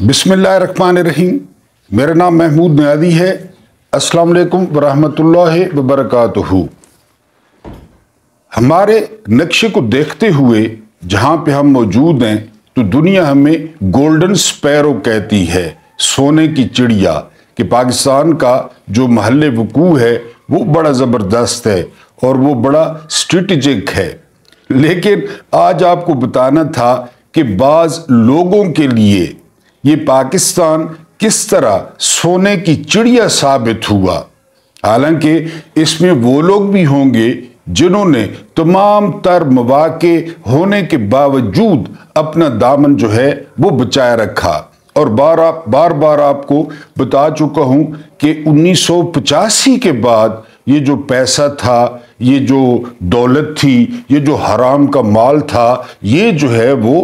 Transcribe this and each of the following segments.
बिस्मिल्लाहिर्रहमानिर्रहीम। मेरा नाम महमूद नियाज़ी है। अस्सलाम वालेकुम वरहमतुल्लाहि वबरकातुहू। हमारे नक्शे को देखते हुए जहाँ पे हम मौजूद हैं तो दुनिया हमें गोल्डन स्पैरो कहती है, सोने की चिड़िया, कि पाकिस्तान का जो महल वकूअ है वो बड़ा ज़बरदस्त है और वो बड़ा स्ट्रेटेजिक है। लेकिन आज आपको बताना था कि बाज़ लोगों के लिए ये पाकिस्तान किस तरह सोने की चिड़िया साबित हुआ। हालांकि इसमें वो लोग भी होंगे जिन्होंने तमाम तर मौके होने के बावजूद अपना दामन जो है वो बचाए रखा। और बार बार आपको बता चुका हूं कि 1985 के बाद ये जो पैसा था, ये जो दौलत थी, ये जो हराम का माल था, ये जो है वो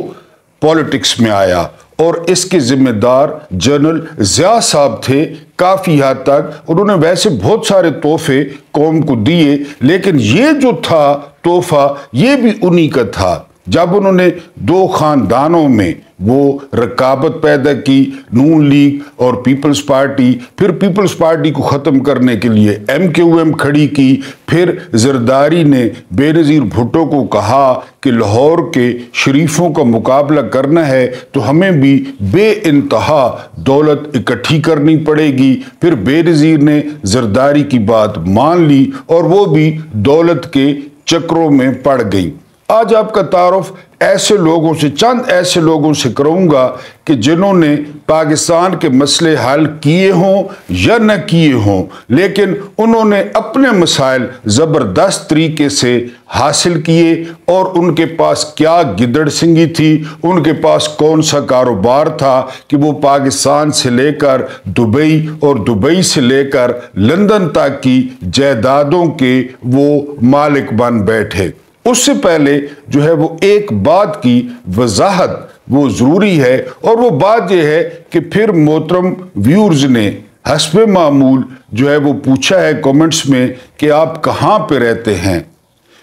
पॉलिटिक्स में आया और इसके जिम्मेदार जनरल ज़िया साहब थे। काफ़ी हद तक उन्होंने वैसे बहुत सारे तोहफे कौम को दिए, लेकिन ये जो था तोहफा ये भी उन्हीं का था। जब उन्होंने दो खानदानों में वो रकाबत पैदा की, नून लीग और पीपल्स पार्टी, फिर पीपल्स पार्टी को ख़त्म करने के लिए MQM खड़ी की, फिर जरदारी ने बेनज़ीर भुट्टो को कहा कि लाहौर के शरीफों का मुकाबला करना है तो हमें भी बेइंतहा दौलत इकट्ठी करनी पड़ेगी। फिर बेनज़ीर ने जरदारी की बात मान ली और वो भी दौलत के चक्रों में पड़ गई। आज आपका तारुफ ऐसे लोगों से, चंद ऐसे लोगों से करूंगा कि जिन्होंने पाकिस्तान के मसले हल किए हों या न किए हों, लेकिन उन्होंने अपने मसाइल ज़बरदस्त तरीके से हासिल किए और उनके पास क्या गिदड़ सिंगी थी, उनके पास कौन सा कारोबार था कि वो पाकिस्तान से लेकर दुबई और दुबई से लेकर लंदन तक की जायदादों के वो मालिक बन बैठे। उससे पहले जो है वो एक बात की वजाहत वो ज़रूरी है, और वो बात यह है कि फिर मोहतरम व्यूअर्स ने हस्बे मामूल जो है वो पूछा है कमेंट्स में कि आप कहाँ पे रहते हैं।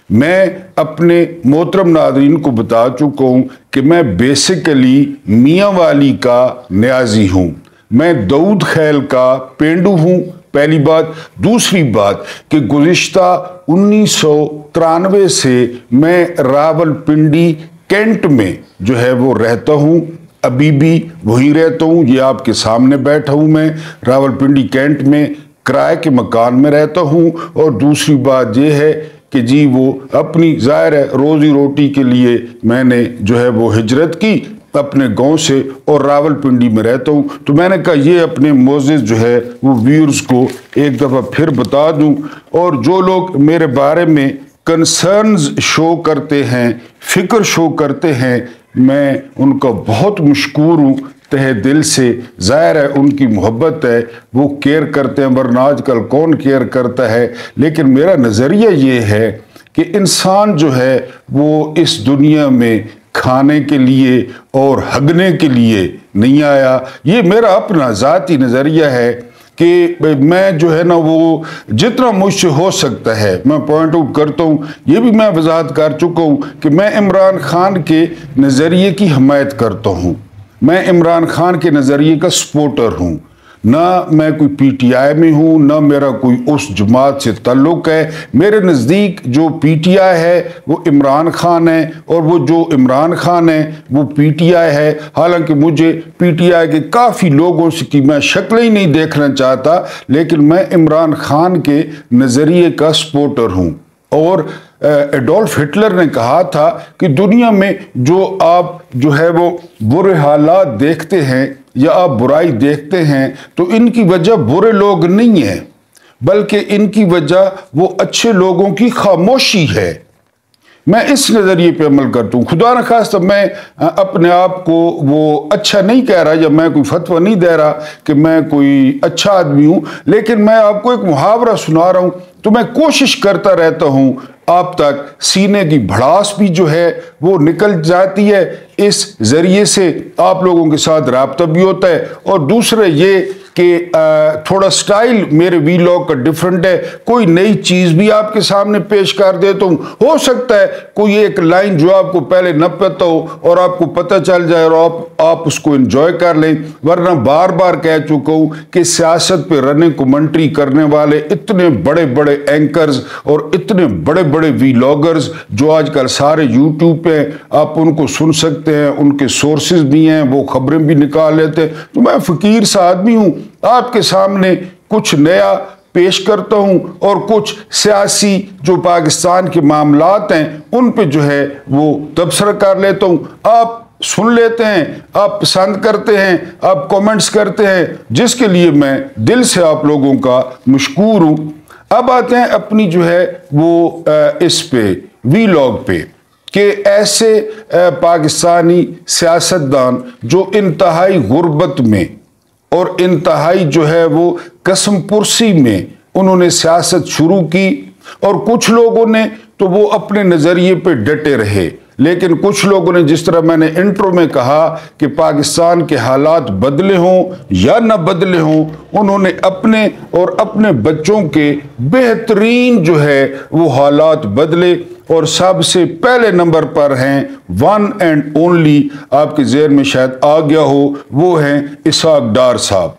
मैं अपने मोहतरम नाज़रीन को बता चुका हूँ कि मैं बेसिकली मियाँ वाली का न्याजी हूँ, मैं दाऊद खैल का पेंडू हूँ। पहली बात। दूसरी बात कि गुज़िश्ता 1993 से मैं रावलपिंडी कैंट में जो है वो रहता हूँ, अभी भी वहीं रहता हूँ। ये आपके सामने बैठा हूँ, मैं रावलपिंडी कैंट में किराए के मकान में रहता हूँ। और दूसरी बात ये है कि जी वो अपनी ज़ाहिर है रोज़ी रोटी के लिए मैंने जो है वो हिजरत की अपने गांव से और रावलपिंडी में रहता हूं। तो मैंने कहा ये अपने मोज़ेज़ जो है वो व्यूअर्स को एक दफ़ा फिर बता दूं। और जो लोग मेरे बारे में कंसर्न्स शो करते हैं, फ़िक्र शो करते हैं, मैं उनका बहुत मशकूर हूँ तहे दिल से। ज़ाहिर है उनकी मोहब्बत है, वो केयर करते हैं, वरना आजकल कौन केयर करता है। लेकिन मेरा नज़रिया ये है कि इंसान जो है वो इस दुनिया में खाने के लिए और हगने के लिए नहीं आया। ये मेरा अपना ज़ाती नज़रिया है कि मैं जो है ना वो जितना मुझसे हो सकता है मैं पॉइंट आउट करता हूँ। ये भी मैं वजाहत कर चुका हूँ कि मैं इमरान खान के नज़रिए की हमायत करता हूँ, मैं इमरान खान के नज़रिए का सपोर्टर हूँ। ना मैं कोई PTI में हूँ, ना मेरा कोई उस जमात से ताल्लुक़ है। मेरे नज़दीक जो PTI है वो इमरान खान है और वो जो इमरान खान है वो PTI है। हालांकि मुझे PTI के काफ़ी लोगों से की मैं शक्ल ही नहीं देखना चाहता, लेकिन मैं इमरान खान के नज़रिए का सपोर्टर हूँ। और एडोल्फ हिटलर ने कहा था कि दुनिया में जो आप जो है वो बुरे हालात देखते हैं या आप बुराई देखते हैं तो इनकी वजह बुरे लोग नहीं है, बल्कि इनकी वजह वो अच्छे लोगों की खामोशी है। मैं इस नज़रिए पे अमल करता हूँ। खुदा न खास्ता मैं अपने आप को वो अच्छा नहीं कह रहा या मैं कोई फतवा नहीं दे रहा कि मैं कोई अच्छा आदमी हूँ, लेकिन मैं आपको एक मुहावरा सुना रहा हूँ तो मैं कोशिश करता रहता हूं आप तक सीने की भड़ास भी जो है वो निकल जाती है, इस जरिए से आप लोगों के साथ राब्ता भी होता है। और दूसरा ये कि थोड़ा स्टाइल मेरे वीलॉग का डिफरेंट है, कोई नई चीज़ भी आपके सामने पेश कर देता हूँ। हो सकता है कोई एक लाइन जो आपको पहले न पता हो और आपको पता चल जाए और आप उसको एंजॉय कर लें, वरना बार बार कह चुका हूँ कि सियासत पे रनिंग कमेंट्री करने वाले इतने बड़े बड़े एंकर्स और इतने बड़े बड़े वीलॉगर्स जो आजकल सारे यूट्यूब पे आप उनको सुन सकते हैं, उनके सोर्सेज भी हैं, वो खबरें भी निकाल लेते हैं। तो मैं फकीर सा आदमी हूँ, आपके सामने कुछ नया पेश करता हूं और कुछ सियासी जो पाकिस्तान के मामलात हैं उन पे जो है वो तबसरा कर लेता हूं। आप सुन लेते हैं, आप पसंद करते हैं, आप कमेंट्स करते हैं, जिसके लिए मैं दिल से आप लोगों का मशकूर हूं। अब आते हैं अपनी जो है वो इस पे वीलॉग पे कि ऐसे पाकिस्तानी सियासतदान जो इंतहाई गुर्बत में और इंतहाई जो है वो कसम पुरसी में उन्होंने सियासत शुरू की, और कुछ लोगों ने तो वो अपने नज़रिए पे डटे रहे, लेकिन कुछ लोगों ने, जिस तरह मैंने इंट्रो में कहा कि पाकिस्तान के हालात बदले हों या न बदले हों, उन्होंने अपने और अपने बच्चों के बेहतरीन जो है वो हालात बदले। और सबसे पहले नंबर पर हैं वन एंड ओनली, आपके ज़हन में शायद आ गया हो, वो हैं इसहाक डार साहब।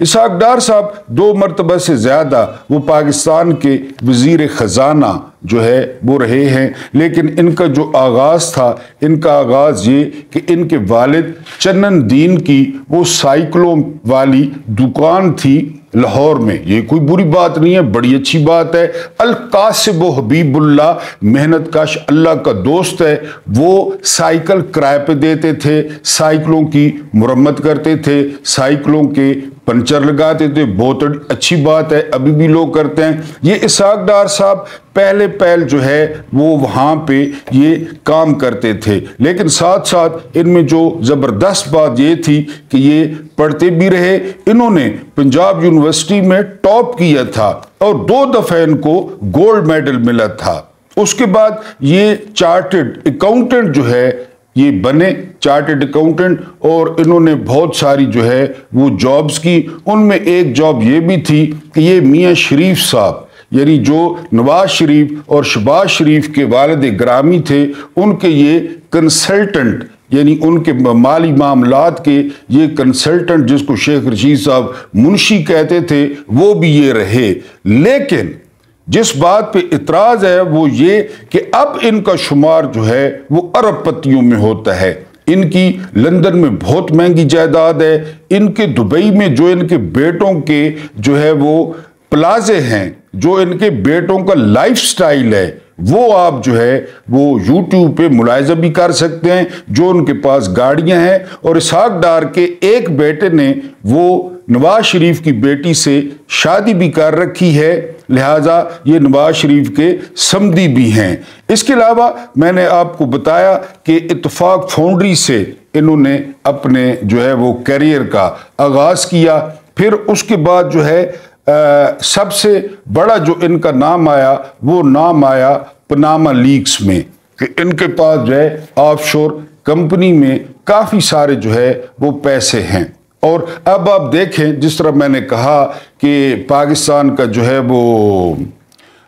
इसहाक डार साहब 2 मरतबा से ज़्यादा वो पाकिस्तान के वज़ीर ख़जाना जो है वो रहे हैं, लेकिन इनका जो आगाज़ था, इनका आगाज़ ये कि इनके वालिद चन्नन दीन की वो साइकिलों वाली दुकान थी लाहौर में। ये कोई बुरी बात नहीं है, बड़ी अच्छी बात है। अल कासिब हबीबुल्लाह मेहनत कश अल्लाह का दोस्त है, वो साइकिल किराए पे देते थे, साइकिलों की मुरम्मत करते थे, साइकिलों के पंचर लगाते थे, बहुत अच्छी बात है, अभी भी लोग करते हैं। ये इसहाक डार साहब पहले पहल जो है वो वहाँ पे ये काम करते थे, लेकिन साथ साथ इनमें जो ज़बरदस्त बात ये थी कि ये पढ़ते भी रहे। इन्होंने पंजाब यूनिवर्सिटी में टॉप किया था और 2 दफ़े इनको गोल्ड मेडल मिला था। उसके बाद ये चार्टर्ड अकाउंटेंट जो है ये बने, चार्टर्ड अकाउंटेंट, और इन्होंने बहुत सारी जो है वो जॉब्स की। उनमें एक जॉब ये भी थी कि ये मियाँ शरीफ साहब, यानी जो नवाज शरीफ और शहबाज शरीफ के वालिद ग्रामी थे, उनके ये कंसल्टेंट, यानी उनके माली मामलात के ये कंसल्टेंट, जिसको शेख रशीद साहब मुंशी कहते थे, वो भी ये रहे। लेकिन जिस बात पे इतराज है वो ये कि अब इनका शुमार जो है वो अरबपतियों में होता है। इनकी लंदन में बहुत महंगी जायदाद है, इनके दुबई में जो इनके बेटों के जो है वो प्लाजे हैं, जो इनके बेटों का लाइफस्टाइल है, वो आप जो है वो यूट्यूब पे मुलाहिजा भी कर सकते हैं, जो उनके पास गाड़ियां हैं। और इसहाक डार के एक बेटे ने वो नवाज शरीफ की बेटी से शादी भी कर रखी है, लिहाजा ये नवाज शरीफ के समधी भी हैं। इसके अलावा मैंने आपको बताया कि इत्तेफाक फाउंड्री से इन्होंने अपने जो है वो करियर का आगाज़ किया। फिर उसके बाद जो है सबसे बड़ा जो इनका नाम आया वो नाम आया पनामा लीक्स में, कि इनके पास जो है ऑफशोर कंपनी में काफ़ी सारे जो है वो पैसे हैं। और अब आप देखें, जिस तरह मैंने कहा कि पाकिस्तान का जो है वो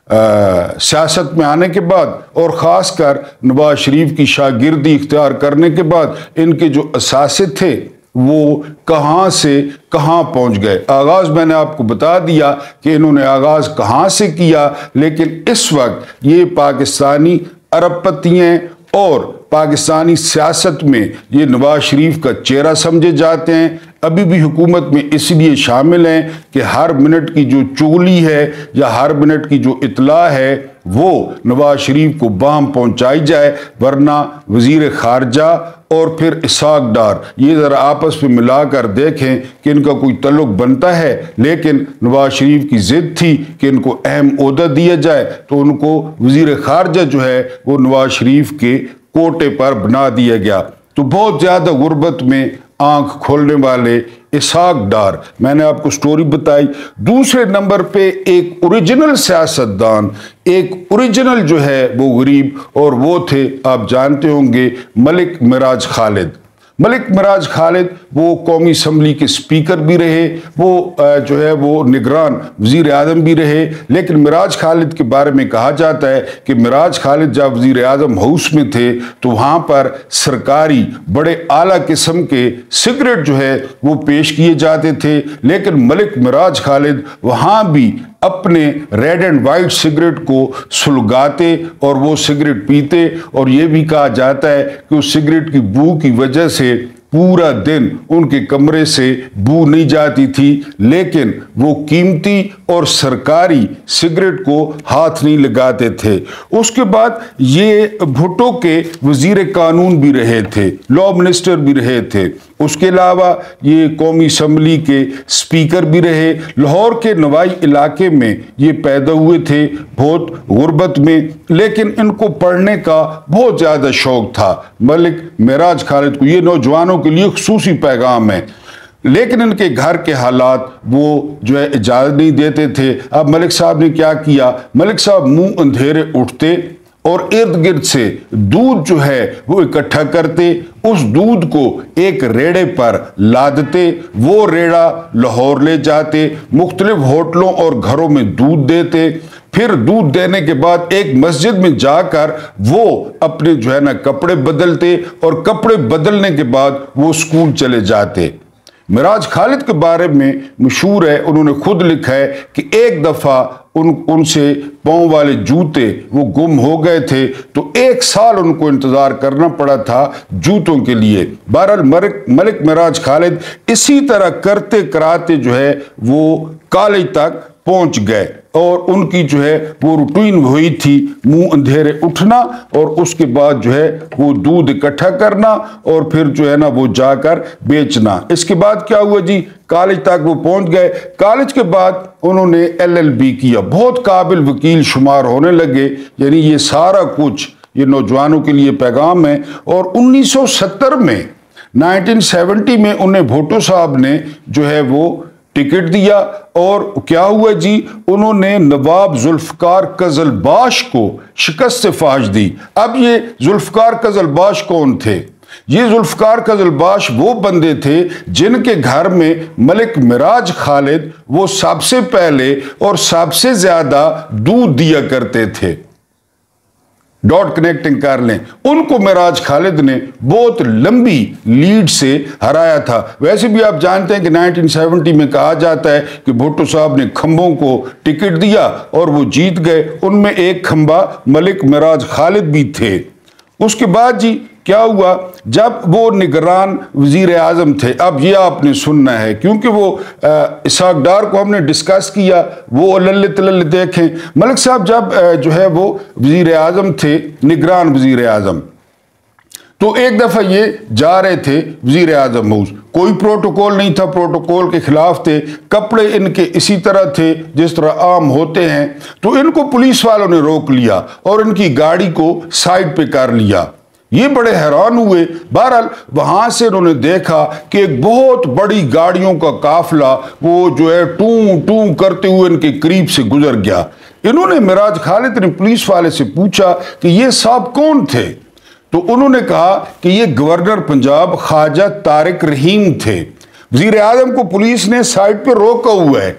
सियासत में आने के बाद और ख़ासकर नवाज शरीफ की शागिर्दी इख्तियार करने के बाद इनके जो असासे थे वो कहाँ से कहाँ पहुँच गए। आगाज़ मैंने आपको बता दिया कि इन्होंने आगाज़ कहाँ से किया, लेकिन इस वक्त ये पाकिस्तानी अरबपति हैं और पाकिस्तानी सियासत में ये नवाज शरीफ का चेहरा समझे जाते हैं। अभी भी हुकूमत में इसलिए शामिल हैं कि हर मिनट की जो चुगली है या हर मिनट की जो इतला है वो नवाज शरीफ को बाम पहुंचाई जाए, वरना वजीर खारजा और फिर इसहाक डार ये ज़रा आपस में मिलाकर देखें कि इनका कोई तल्लुक बनता है। लेकिन नवाज शरीफ की ज़िद थी कि इनको अहम ओहदा दिया जाए, तो उनको वजीर खारजा जो है वो नवाज शरीफ के कोटे पर बना दिया गया। तो बहुत ज़्यादा गुर्बत में आंख खोलने वाले इसहाक डार, मैंने आपको स्टोरी बताई। दूसरे नंबर पे एक ओरिजिनल सियासतदान, एक ओरिजिनल जो है वो गरीब, और वो थे, आप जानते होंगे, मलिक मिराज खालिद। मलिक मिराज खालिद वो कौमी असम्बली के स्पीकर भी रहे, वो जो है वो निगरान वज़ीर आज़म भी रहे। लेकिन मिराज खालिद के बारे में कहा जाता है कि मिराज खालिद जब वज़ीर आज़म हाउस में थे तो वहाँ पर सरकारी बड़े आला किस्म के सिगरेट जो है वो पेश किए जाते थे, लेकिन मलिक मिराज खालिद वहाँ भी अपने रेड एंड वाइट सिगरेट को सुलगाते और वो सिगरेट पीते। और ये भी कहा जाता है कि उस सिगरेट की बू की वजह से पूरा दिन उनके कमरे से बू नहीं जाती थी, लेकिन वो कीमती और सरकारी सिगरेट को हाथ नहीं लगाते थे। उसके बाद ये भुट्टो के वजीर कानून भी रहे थे, लॉ मिनिस्टर भी रहे थे। उसके अलावा ये कौमी असम्बली के स्पीकर भी रहे। लाहौर के नवाई इलाके में ये पैदा हुए थे, बहुत गुर्बत में, लेकिन इनको पढ़ने का बहुत ज़्यादा शौक था मलिक मिराज खालिद को। ये नौजवानों के लिए खुसूसी पैगाम है, लेकिन इनके घर के हालात वो जो है इजाज़त नहीं देते थे। अब मलिक साहब ने क्या किया, मलिक साहब मुंह अंधेरे उठते और इर्द गिर्द से दूध जो है वो इकट्ठा करते, उस दूध को एक रेड़े पर लादते, वो रेड़ा लाहौर ले जाते, मुख्तलिफ होटलों और घरों में दूध देते। फिर दूध देने के बाद एक मस्जिद में जाकर वो अपने जो है ना कपड़े बदलते, और कपड़े बदलने के बाद वो स्कूल चले जाते। मिराज खालिद के बारे में मशहूर है, उन्होंने खुद लिखा है कि एक दफ़ा उनसे पाँव वाले जूते वो गुम हो गए थे, तो 1 साल उनको इंतज़ार करना पड़ा था जूतों के लिए। बहरहाल मलिक मिराज खालिद इसी तरह करते कराते जो है वो कॉलेज तक पहुंच गए, और उनकी जो है वो रूटीन हुई थी मुंह अंधेरे उठना, और उसके बाद जो है वो दूध इकट्ठा करना, और फिर जो है ना वो जाकर बेचना। इसके बाद क्या हुआ जी, कॉलेज तक वो पहुंच गए। कॉलेज के बाद उन्होंने LLB किया, बहुत काबिल वकील शुमार होने लगे। यानी ये सारा कुछ ये नौजवानों के लिए पैगाम है। और 1970 में 1970 में उन्हें भुट्टो साहब ने जो है वो टिकट दिया, और क्या हुआ जी, उन्होंने नवाब जुल्फकार कजलबाश को शिकस्त फाश दी। अब ये जुल्फकार कजलबाश कौन थे? ये जुल्फकार कजलबाश वो बंदे थे जिनके घर में मलिक मिराज खालिद वो सबसे पहले और सबसे ज्यादा दूध दिया करते थे। डॉट कनेक्टिंग कर लें, उनको मिराज खालिद ने बहुत लंबी लीड से हराया था। वैसे भी आप जानते हैं कि 1970 में कहा जाता है कि भुट्टो साहब ने खंभों को टिकट दिया और वो जीत गए, उनमें एक खंभा मलिक मिराज खालिद भी थे। उसके बाद जी क्या हुआ, जब वो निगरान वजीर आज़म थे, अब ये आपने सुनना है क्योंकि वो इसहाक डार को हमने डिस्कस किया, वो लल्ले तलल्ले देखें। मलिक साहब जब जो है वो वजीर आज़म थे, निगरान वजीर आज़म, तो एक दफ़ा ये जा रहे थे वजीर आज़म हाउस, कोई प्रोटोकॉल नहीं था, प्रोटोकॉल के खिलाफ थे, कपड़े इनके इसी तरह थे जिस तरह आम होते हैं। तो इनको पुलिस वालों ने रोक लिया और इनकी गाड़ी को साइड पे कर लिया। ये बड़े हैरान हुए। बहरहाल वहां से उन्होंने देखा कि एक बहुत बड़ी गाड़ियों का काफिला वो जो है टू टू करते हुए इनके करीब से गुजर गया। इन्होंने मिराज खालिद ने पुलिस वाले से पूछा कि ये साहब कौन थे, तो उन्होंने कहा कि ये गवर्नर पंजाब ख्वाजा तारिक रहीम थे। वजीर आज़म को पुलिस ने साइड पे रोका हुआ है।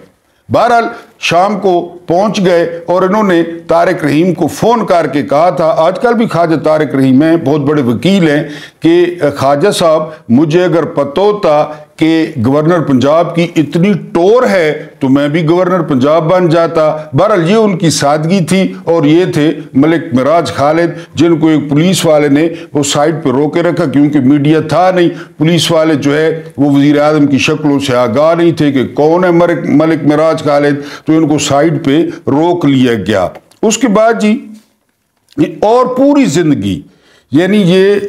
बहरहाल शाम को पहुंच गए और इन्होंने तारिक रहीम को फ़ोन करके कहा था, आजकल भी ख्वाजा तारिक रहीम हैं, बहुत बड़े वकील हैं, कि ख्वाजा साहब मुझे अगर पता होता कि गवर्नर पंजाब की इतनी टोर है तो मैं भी गवर्नर पंजाब बन जाता। बहरहाल ये उनकी सादगी थी, और ये थे मलिक मिराज खालिद जिनको एक पुलिस वाले ने वो साइड पे रोके रखा क्योंकि मीडिया था नहीं। पुलिस वाले जो है वो वजीर आज़म की शक्लों से आगाह नहीं थे कि कौन है मलिक मिराज खालिद, तो इनको साइड पे रोक लिया गया। उसके बाद जी और पूरी जिंदगी, यानी ये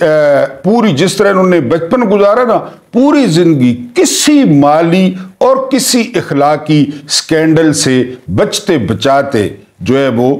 पूरी जिस तरह उन्होंने बचपन गुजारा ना, पूरी जिंदगी किसी माली और किसी इखलाकी स्कैंडल से बचते बचाते जो है वो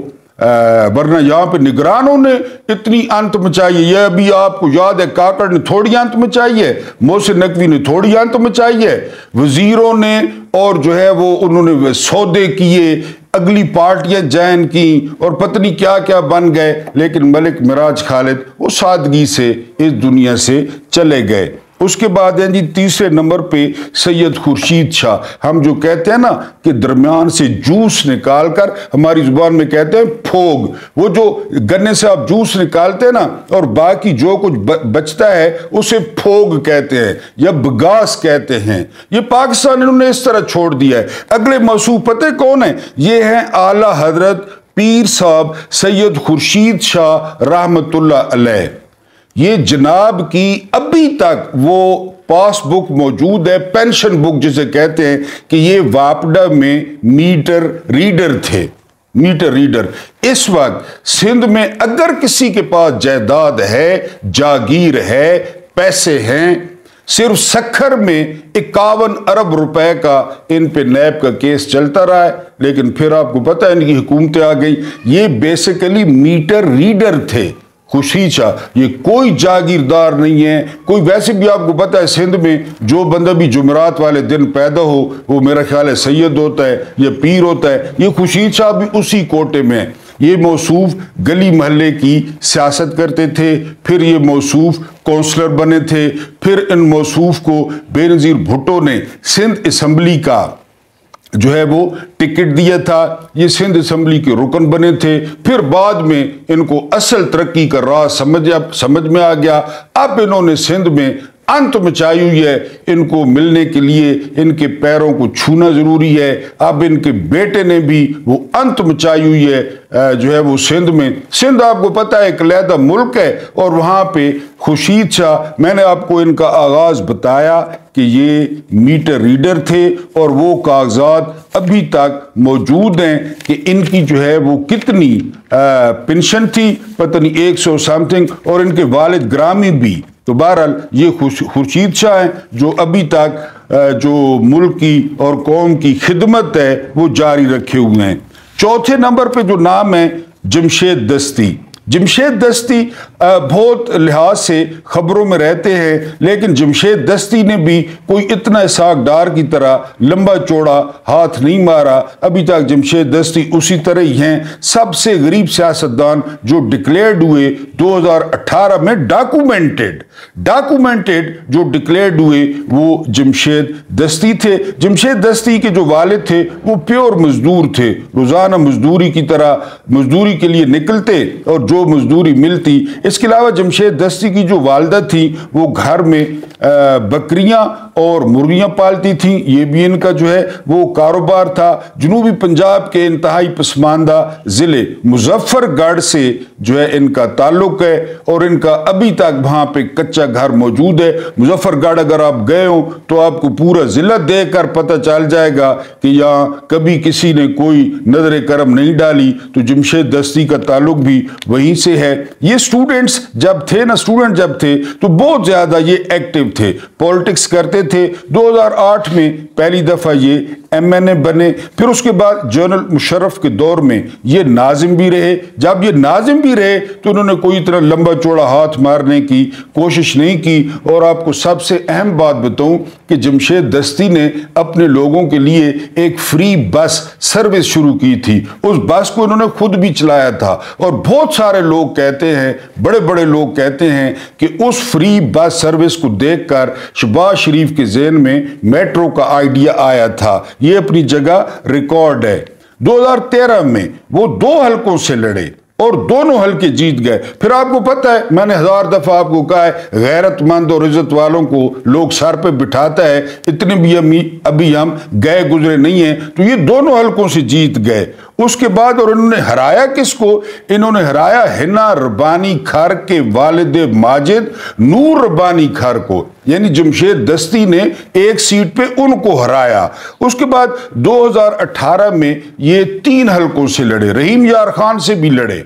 वरना यहाँ पे निगरानों ने इतनी अंत मचाई है। यह अभी आपको याद है, काकड़ ने थोड़ी अंत मचाई है, मोहसिन नकवी ने थोड़ी अंत मचाई है, वजीरों ने और जो है वो उन्होंने सौदे किए, अगली पार्टियां ज्वाइन की और पत्नी क्या क्या बन गए, लेकिन मलिक मिराज खालिद वो सादगी से इस दुनिया से चले गए। उसके बाद है जी तीसरे नंबर पे सैयद खुर्शीद शाह। हम जो कहते हैं ना कि दरमियान से जूस निकालकर, हमारी जुबान में कहते हैं फोग, वो जो गन्ने से आप जूस निकालते हैं ना और बाकी जो कुछ बचता है उसे फोग कहते हैं या बगास कहते हैं। ये पाकिस्तान इन्होंने इस तरह छोड़ दिया है। अगले मौसूफ पते कौन है? ये हैं आला हजरत पीर साहब सैयद खुर्शीद शाह रहमतुल्लाह अलैह। ये जनाब की अभी तक वो पासबुक मौजूद है, पेंशन बुक जिसे कहते हैं, कि ये वापडा में मीटर रीडर थे। Meter reader. इस वक्त सिंध में अगर किसी के पास जायदाद है, जागीर है, पैसे हैं, सिर्फ सखर में 51 अरब रुपए का इन पे नैब का केस चलता रहा है, लेकिन फिर आपको पता है इनकी हुकूमतें आ गई। ये बेसिकली मीटर रीडर थे खुर्शीद शाह, ये कोई जागीरदार नहीं है कोई। वैसे भी आपको पता है सिंध में जो बंदा भी जुमेरात वाले दिन पैदा हो वो मेरा ख्याल है सैयद होता है या पीर होता है। ये खुर्शीद शाह भी उसी कोटे में है। ये मौसूफ गली मोहल्ले की सियासत करते थे, फिर ये मौसूफ काउंसलर बने थे, फिर इन मौसूफ को बेनज़ीर भुट्टो ने सिंध असम्बली का जो है वो टिकट दिया था, ये सिंध असम्बली के रुकन बने थे। फिर बाद में इनको असल तरक्की का राह समझ में आ गया। अब इन्होंने सिंध में अंत मचाई हुई है। इनको मिलने के लिए इनके पैरों को छूना जरूरी है। अब इनके बेटे ने भी वो अंत मचाई हुई है जो है वो सिंध में। सिंध आपको पता है एक अलहदा मुल्क है और वहां पे खुर्शीद शाह, मैंने आपको इनका आगाज बताया कि ये मीटर रीडर थे और वो कागजात अभी तक मौजूद हैं कि इनकी जो है वो कितनी पेंशन थी, पता नहीं 100 समथिंग, और इनके वालिद ग्रामी भी। तो बहरहाल ये खुर्शीद शाह हैं जो अभी तक जो मुल्क की और कौम की खिदमत है वो जारी रखे हुए हैं। चौथे नंबर पे जो नाम है जमशेद दस्ती। जमशेद दस्ती बहुत लिहाज से खबरों में रहते हैं, लेकिन जमशेद दस्ती ने भी कोई इतना इसाक डार की तरह लंबा चौड़ा हाथ नहीं मारा। अभी तक जमशेद दस्ती उसी तरह ही हैं। सबसे गरीब सियासतदान जो डिक्लेयर्ड हुए 2018 में डॉक्यूमेंटेड जो डिक्लेयर्ड हुए वो जमशेद दस्ती थे। जमशेद दस्ती के जो वालिद थे वो प्योर मजदूर थे, रोजाना मजदूरी की तरह मजदूरी के लिए निकलते और जो मजदूरी मिलती। इसके अलावा जमशेद दस्ती की जो वालदा थी वो घर में बकरियां और मुर्गियां पालती थी। ये भी इनका जो है वो कारोबार था। जनूबी पंजाब के इंतहाई पसमानदा जिले मुजफ्फरगढ़ से जो है इनका ताल्लुक है और इनका अभी तक वहां पे कच्चा घर मौजूद है। मुजफ्फरगढ़ अगर आप गए हो तो आपको पूरा जिला देखकर पता चल जाएगा कि यहाँ कभी किसी ने कोई नजर करम नहीं डाली, तो जमशेद दस्ती का ताल्लुक भी वहीं से है। ये स्टूडेंट जब थे तो बहुत ज्यादा ये एक्टिव थे, पॉलिटिक्स करते थे। 2008 में पहली दफा ये MNA बने, फिर उसके बाद जनरल मुशर्रफ के दौर में ये नाजिम भी रहे। जब ये नाजिम भी रहे तो उन्होंने कोई इतना लंबा चौड़ा हाथ मारने की कोशिश नहीं की। और आपको सबसे अहम बात बताऊं कि जमशेद दस्ती ने अपने लोगों के लिए एक फ्री बस सर्विस शुरू की थी। उस बस को इन्होंने खुद भी चलाया था और बहुत सारे लोग कहते हैं, बड़े बड़े लोग कहते हैं कि उस फ्री बस सर्विस को देखकर शहबाज शरीफ के ज़हन में मेट्रो का आइडिया आया था। ये अपनी जगह रिकॉर्ड है। 2013 में वो 2 हलकों से लड़े और दोनों हल्के जीत गए। फिर आपको पता है, मैंने 1000 दफा आपको कहा है, गैरतमंद और इज्जत वालों को लोग सर पे बिठाता है। इतने भी अभी हम गए गुजरे नहीं हैं, तो ये दोनों हलकों से जीत गए। उसके बाद और इन्होंने हराया किसको? इन्होंने हराया हिना रब्बानी खर के वालिद माजिद नूर रब्बानी खर को, यानी जमशेद दस्ती ने एक सीट पे उनको हराया। उसके बाद 2018 में ये 3 हलकों से लड़े, रहीम यार खान से भी लड़े,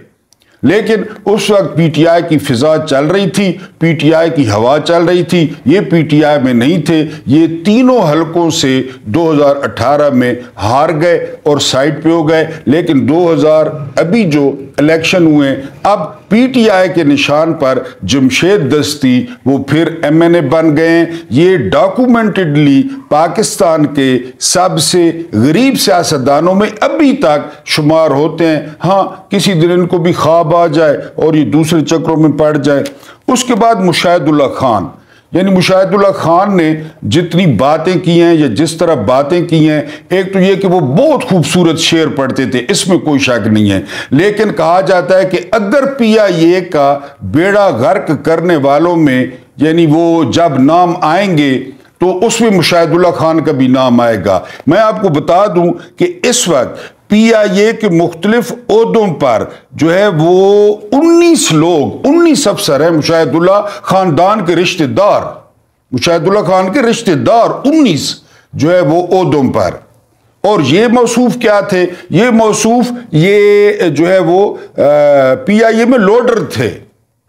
لیکن اس وقت پی ٹی آئی کی فضا چل رہی تھی، پی ٹی آئی کی ہوا چل رہی تھی، یہ پی ٹی آئی میں نہیں تھے، یہ تینوں حلقوں سے 2018 میں ہار گئے اور سائٹ پہ ہو گئے۔ لیکن 2000 ابھی جو الیکشن ہوئے، اب پی ٹی آئی کے نشان پر جمشید دستی وہ پھر ایم این اے بن گئے ہیں۔ یہ ڈاکومنٹڈلی پاکستان کے سب سے غریب سیاستدانوں میں ابھی تک شمار ہوتے ہیں۔ ہاں کسی دن ان کو بھی خواب آ جائے اور یہ دوسرے چکروں میں پڑ جائے۔ اس کے بعد مشاہد اللہ خان، یعنی مشاہد اللہ خان نے جتنی باتیں کی ہیں یا جس طرح باتیں کی ہیں، ایک تو یہ کہ وہ بہت خوبصورت شعر پڑھتے تھے، اس میں کوئی شک نہیں ہے، لیکن کہا جاتا ہے کہ اگر پی آئی اے کا بیڑا غرق کرنے والوں میں یعنی وہ جب نام آئیں گے تو اس میں مشاہد اللہ خان کا بھی نام آئے گا۔ میں آپ کو بتا دوں کہ اس وقت پی آئی اے کے مختلف عہدوں پر جو ہے وہ 19 افسر ہیں مشاہد اللہ خاندان کے رشتہ دار، مشاہد اللہ خان کے رشتہ دار 19 جو ہے وہ عہدوں پر۔ اور یہ موصوف کیا تھے؟ یہ موصوف یہ جو ہے وہ پی آئی اے میں لوڈر تھے،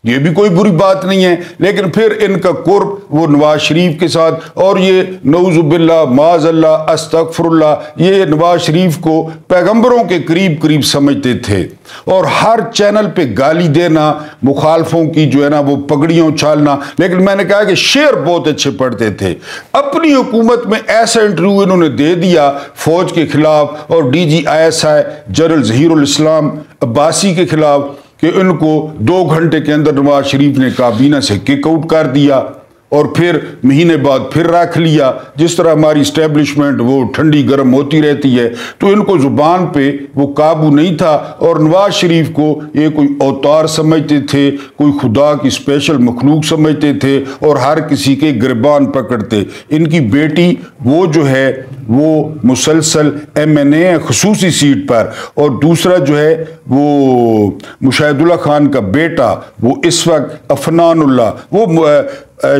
یہ بھی کوئی بری بات نہیں ہے، لیکن پھر ان کا قرب وہ نواز شریف کے ساتھ، اور یہ نعوذ باللہ معاذ اللہ استغفر اللہ، یہ نواز شریف کو پیغمبروں کے قریب سمجھتے تھے، اور ہر چینل پہ گالی دینا، مخالفوں کی جو ہے نا وہ پگڑیاں اچھالنا۔ لیکن میں نے کہا کہ شعر بہت اچھے پڑھتے تھے۔ اپنی حکومت میں ایسا انٹرویو انہوں نے دے دیا فوج کے خلاف اور D G I S I general Zaheer ul-Islam Abbasi کے خلاف کہ ان کو 2 گھنٹے کے اندر نواز شریف نے کابینہ سے کک آؤٹ کر دیا، اور پھر مہینے بعد پھر رکھ لیا۔ جس طرح ہماری اسٹیبلشمنٹ وہ ٹھنڈی گرم ہوتی رہتی ہے، تو ان کو زبان پہ وہ قابو نہیں تھا، اور نواز شریف کو یہ کوئی اوتار سمجھتے تھے، کوئی خدا کی اسپیشل مخلوق سمجھتے تھے، اور ہر کسی کے گربان پکڑتے۔ ان کی بیٹی وہ جو ہے وہ مسلسل ایم این اے خصوصی سیٹ پر، اور دوسرا جو ہے وہ مشاہد اللہ خان کا بیٹا وہ اس وقت افنان اللہ، وہ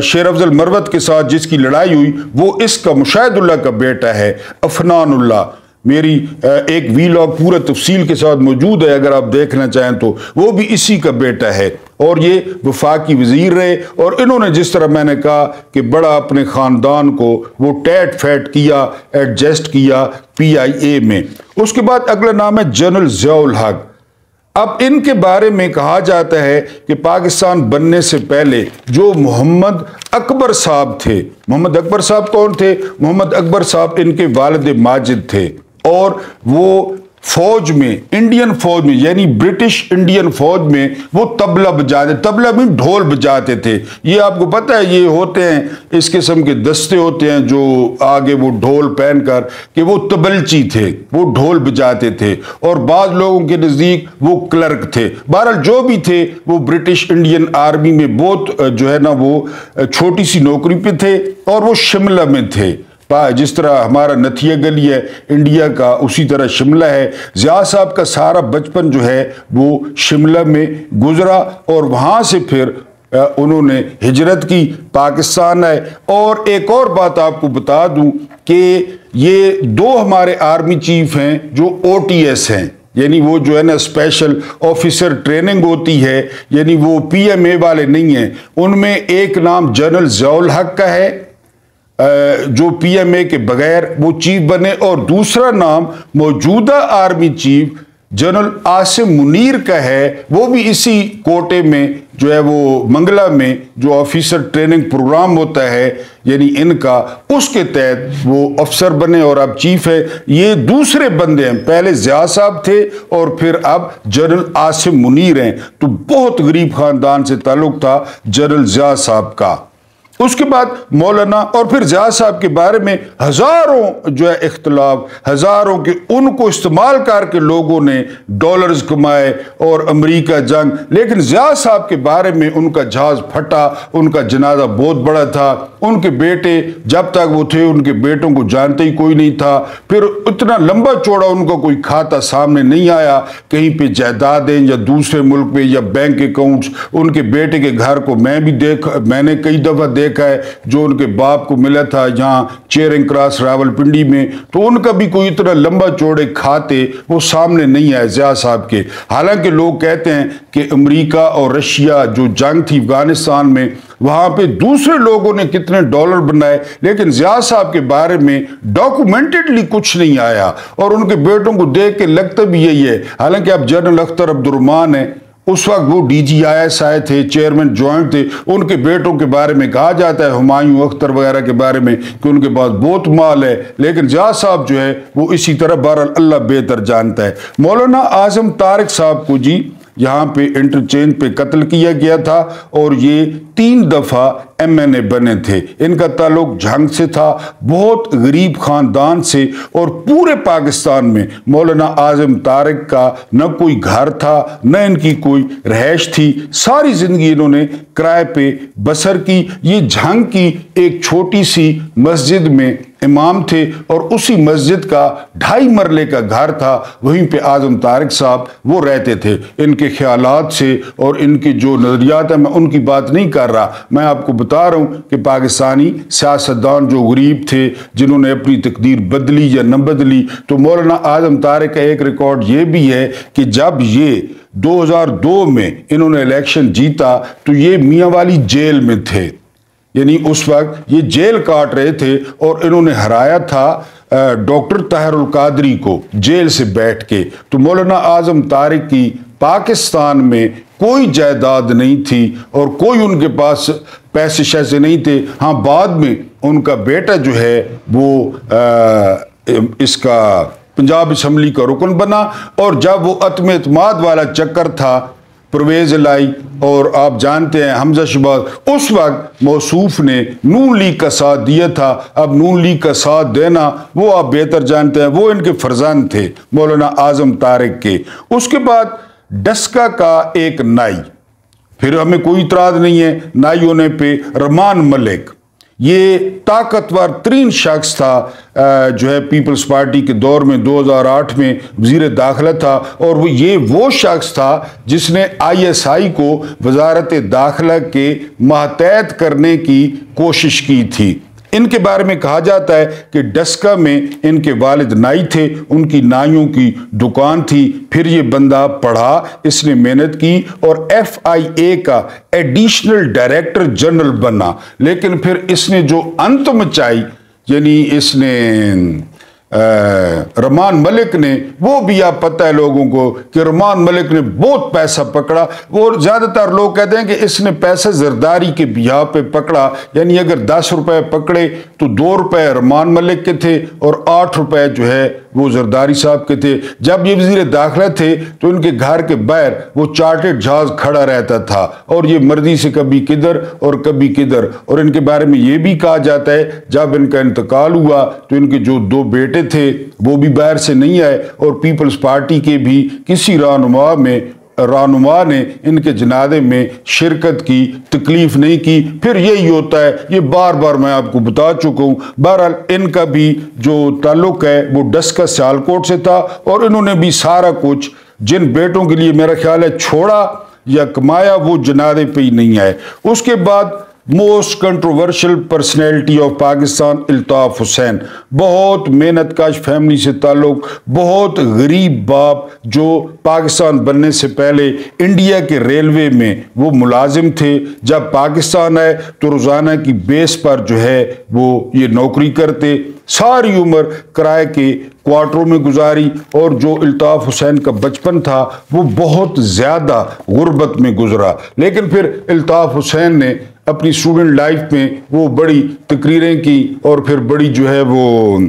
شیر افضل مروت کے ساتھ جس کی لڑائی ہوئی، وہ اس کا مشاہد اللہ کا بیٹا ہے افنان اللہ۔ میری ایک ویلاگ پورا تفصیل کے ساتھ موجود ہے، اگر آپ دیکھنا چاہیں تو، وہ بھی اسی کا بیٹا ہے، اور یہ وفاقی وزیر رہے، اور انہوں نے جس طرح میں نے کہا کہ بڑا اپنے خاندان کو وہ ٹیٹ فیٹ کیا، ایڈجسٹ کیا پی آئی اے میں۔ اس کے بعد اگلا نام ہے جنرل ضیاء الحق۔ اب ان کے بارے میں کہا جاتا ہے کہ پاکستان بننے سے پہلے جو محمد اکبر صاحب تھے، محمد اکبر صاحب کون تھے؟ محمد اکبر صاحب ان کے والد ماجد تھے، اور وہ فوج میں، انڈین فوج میں، یعنی برٹش انڈین فوج میں وہ طبلہ بجاتے، طبلہ میں ڈھول بجاتے تھے۔ یہ آپ کو پتہ ہے یہ ہوتے ہیں اس قسم کے دستے ہوتے ہیں جو آگے وہ ڈھول پہن کر کہ وہ طبلچی تھے، وہ ڈھول بجاتے تھے، اور بعض لوگوں کے نزدیک وہ کلرک تھے۔ بہرحال جو بھی تھے وہ برٹش انڈین آرمی میں بہت جو ہے نا وہ چھوٹی سی نوکری پہ تھے، اور وہ شملہ میں تھے۔ جس طرح ہمارا نتھیا گلی ہے انڈیا کا، اسی طرح شملہ ہے۔ ضیاء صاحب کا سارا بچپن جو ہے وہ شملہ میں گزرا، اور وہاں سے پھر انہوں نے ہجرت کی، پاکستان آئے۔ اور ایک اور بات آپ کو بتا دوں کہ یہ 2 ہمارے آرمی چیف ہیں جو او ٹی ایس ہیں، یعنی وہ جو ہے نا اسپیشل آفیسر ٹریننگ ہوتی ہے، یعنی وہ پی ایم اے والے نہیں ہیں۔ ان میں ایک نام جنرل ضیاء الحق کا ہے جو پی ایم اے کے بغیر وہ چیف بنے، اور دوسرا نام موجودہ army chief general Asim Munir کا ہے، وہ بھی اسی کوٹے میں جو ہے وہ منگلہ میں جو آفیسر ٹریننگ پروگرام ہوتا ہے یعنی ان کا، اس کے تحت وہ افسر بنے اور اب چیف ہے۔ یہ دوسرے بندے ہیں، پہلے ضیاء صاحب تھے اور پھر اب جنرل عاصم منیر ہیں، تو بہت غریب خاندان سے تعلق تھا جنرل ضیاء صاحب کا۔ اس کے بعد مولانا، اور پھر ضیاء صاحب کے بارے میں ہزاروں جو ہے اختلاف، ہزاروں کے ان کو استعمال کر کے لوگوں نے ڈالرز کمائے اور امریکہ جنگ، لیکن ضیاء صاحب کے بارے میں ان کا جہاز پھٹا، ان کا جنازہ بہت بڑا تھا، ان کے بیٹے جب تک وہ تھے ان کے بیٹوں کو جانتے ہی کوئی نہیں تھا، پھر اتنا لمبا چوڑا ان کا کوئی کھاتا سامنے نہیں آیا، کہیں پہ جائیدادیں یا دوسرے ملک پہ یا بینک اکاؤنٹس، ان کے بیٹے کے گھر کو میں نے کئی دفعہ देखा है, जो उनके बाप को मिला था यहाँ चेयरिंग क्रॉस रावलपिंडी में, तो उनका भी कोई इतना लंबा चौड़े खाते वो सामने नहीं आए ज़िया साहब के। हालांकि लोग कहते हैं कि अमेरिका और रशिया जो जंग थी अफगानिस्तान में, वहाँ पे दूसरे लोगों ने कितने डॉलर बनाए, लेकिन ज़िया साहब के बारे में डॉक्यूमेंटेडली कुछ नहीं आया, और उनके बेटों को देख के लगता भी यही है। हालांकि अब जनरल अख्तर अब्दुर्रहमान है, उस वक्त वो DGIS आए थे, चेयरमैन जॉइंट थे, उनके बेटों के बारे में कहा जाता है, हुमायूं अख्तर वगैरह के बारे में, कि उनके पास बहुत माल है, लेकिन ज़िया साहब जो है वो इसी तरह, बहरहाल अल्लाह बेहतर जानता है। मौलाना आज़म तारिक साहब को जी यहाँ पे इंटरचेंज पे कत्ल किया गया था, और ये 3 दफ़ा MNA बने थे। इनका ताल्लुक जंग से था, बहुत गरीब खानदान से, और पूरे पाकिस्तान में मौलाना आज़म तारिक का न कोई घर था, न इनकी कोई रहायश थी। सारी ज़िंदगी इन्होंने किराए पे बसर की। ये जंग की एक छोटी सी मस्जिद में इमाम थे, और उसी मस्जिद का 2.5 मरले का घर था, वहीं पे आज़म तारिक साहब वो रहते थे। इनके ख्यालात से और इनके जो नज़रियात है, मैं उनकी बात नहीं कर रहा, मैं आपको बता रहा हूँ कि पाकिस्तानी सियासतदान जो गरीब थे, जिन्होंने अपनी तकदीर बदली या न बदली, तो मौलाना आज़म तारिक का एक रिकॉर्ड ये भी है कि जब ये 2002 में इन्होंने इलेक्शन जीता, तो ये मियाँ वाली जेल में थे, यानी उस वक्त ये जेल काट रहे थे, और इन्होंने हराया था डॉक्टर ताहिरुल कादरी को जेल से बैठ के। तो मौलाना आज़म तारिक की पाकिस्तान में कोई जायदाद नहीं थी, और कोई उनके पास पैसे शैसे नहीं थे। हाँ, बाद में उनका बेटा जो है वो इसका पंजाब असम्बली का रुकन बना, और जब वो अत्म एतमाद वाला चक्कर था, परवेज लाई और आप जानते हैं हमजा शहबाज, उस वक्त मौसूफ ने नून लीग का साथ दिया था। अब नून लीग का साथ देना वो आप बेहतर जानते हैं, वो इनके फरजान थे मौलाना आज़म तारिक के। उसके बाद डस्का का एक नाई, फिर हमें कोई इतराज नहीं है नाई होने पे, रहमान मलिक, ये ताकतवर तरीन शख्स था जो है पीपल्स पार्टी के दौर में, 2008 में वज़ीर दाखिला था, और वो शख्स था जिसने ISI को वजारत दाखिला के मातहत करने की कोशिश की थी। इनके बारे में कहा जाता है कि डस्का में इनके वालिद नाई थे, उनकी नाइयों की दुकान थी। फिर ये बंदा पढ़ा, इसने मेहनत की और FIA का एडिशनल डायरेक्टर जनरल बना। लेकिन फिर इसने जो अंत मचाई, यानी इसने रहमान मलिक ने, वो भी आप पता है लोगों को कि रहमान मलिक ने बहुत पैसा पकड़ा। वो ज़्यादातर लोग कहते हैं कि इसने पैसा जरदारी के बिहा पे पकड़ा, यानी अगर 10 रुपए पकड़े तो 2 रुपए रहमान मलिक के थे और 8 रुपए जो है वो जरदारी साहब के थे। जब ये वज़ीर दाखिला थे तो इनके घर के बाहर वो चार्टर्ड जहाज खड़ा रहता था, और ये मर्जी से कभी किधर और कभी किधर। और इनके बारे में ये भी कहा जाता है जब इनका इंतकाल हुआ तो इनके जो 2 बेटे थे वो भी बाहर से नहीं आए, और पीपल्स पार्टी के भी किसी रहनुमा ने इनके जनाजे में शिरकत की तकलीफ नहीं की। फिर यही होता है, ये बार बार मैं आपको बता चुका हूँ। बहरहाल इनका भी जो ताल्लुक है वो डस्का सियालकोट से था, और इन्होंने भी सारा कुछ जिन बेटों के लिए मेरा ख्याल है छोड़ा या कमाया, वो जनाजे पे ही नहीं आए। उसके बाद most controversial personality of Pakistan Altaf Hussain, बहुत मेहनत काश फैमिली से ताल्लुक, बहुत गरीब बाप, जो पाकिस्तान बनने से पहले इंडिया के रेलवे में वो मुलाजिम थे। जब पाकिस्तान आए तो रोज़ाना की बेस पर जो है वो ये नौकरी करते। सारी उम्र किराए के क्वार्टरों में गुजारी, और जो अल्ताफ हुसैन का बचपन था वो बहुत ज़्यादा गुर्बत में गुजरा। लेकिन फिर अल्ताफ हुसैन ने अपनी स्टूडेंट लाइफ में वो बड़ी तकरीरें की, और फिर बड़ी जो है वो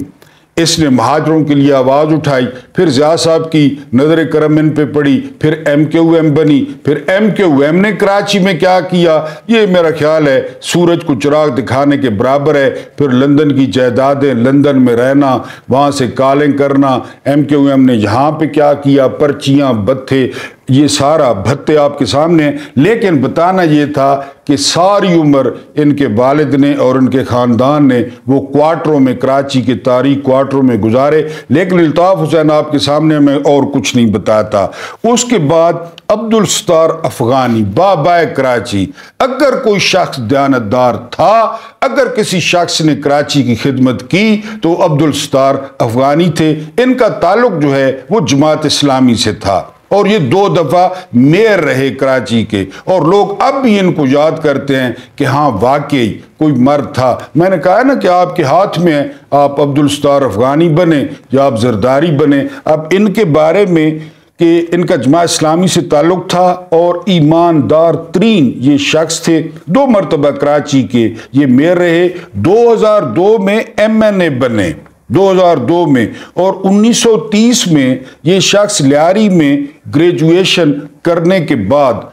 इसने महाजरों के लिए आवाज़ उठाई। फिर ज़िया साहब की नज़र करम इन पे पड़ी, फिर MQM बनी। फिर MQM ने कराची में क्या किया, ये मेरा ख्याल है सूरज को चिराग दिखाने के बराबर है। फिर लंदन की जायदादें, लंदन में रहना, वहाँ से कॉलिंग करना। MQM ने यहाँ पे क्या किया, पर्चियाँ, भत्ते, ये सारा भत्ते आपके सामने। लेकिन बताना ये था कि सारी उम्र इनके वालिद ने और इनके ख़ानदान ने वो क्वार्टरों में, कराची के तारीख क्वार्टरों में गुजारे। लेकिन अल्ताफ हुसैन आप आपके सामने मैं और कुछ नहीं बताता। उसके बाद अब्दुल सत्तार अफगानी बाबाए कराची, अगर कोई शख्स दयानतदार था, अगर किसी शख्स ने कराची की खिदमत की तो अब्दुल सत्तार अफगानी थे। इनका ताल्लुक जो है वो जमात इस्लामी से था और ये 2 दफा मेयर रहे कराची के, और लोग अब भी इनको याद करते हैं कि हाँ वाकई कोई मर्द था। मैंने कहा ना कि आपके हाथ में है, आप अब्दुल सत्तार अफगानी बने या आप जरदारी बने। अब इनके बारे में कि इनका जमात इस्लामी से ताल्लुक था और ईमानदार तरीन ये शख्स थे। 2 मरतबा कराची के ये मेयर रहे। 2002 में MNA बने 2002 में, और 1930 में ये शख्स लियारी में ग्रेजुएशन करने के बाद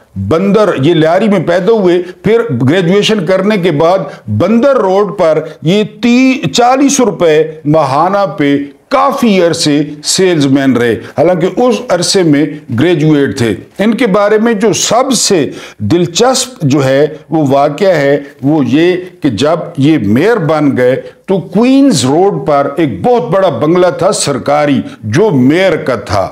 ये लियारी में पैदा हुए, फिर ग्रेजुएशन करने के बाद बंदर रोड पर ये 40 रुपए माहाना पे काफी अरसे सेल्समैन रहे, हालांकि उस अरसे में ग्रेजुएट थे। इनके बारे में जो सबसे दिलचस्प जो है वो वाकया है वो ये कि जब ये मेयर बन गए तो क्वींस रोड पर एक बहुत बड़ा बंगला था सरकारी जो मेयर का था।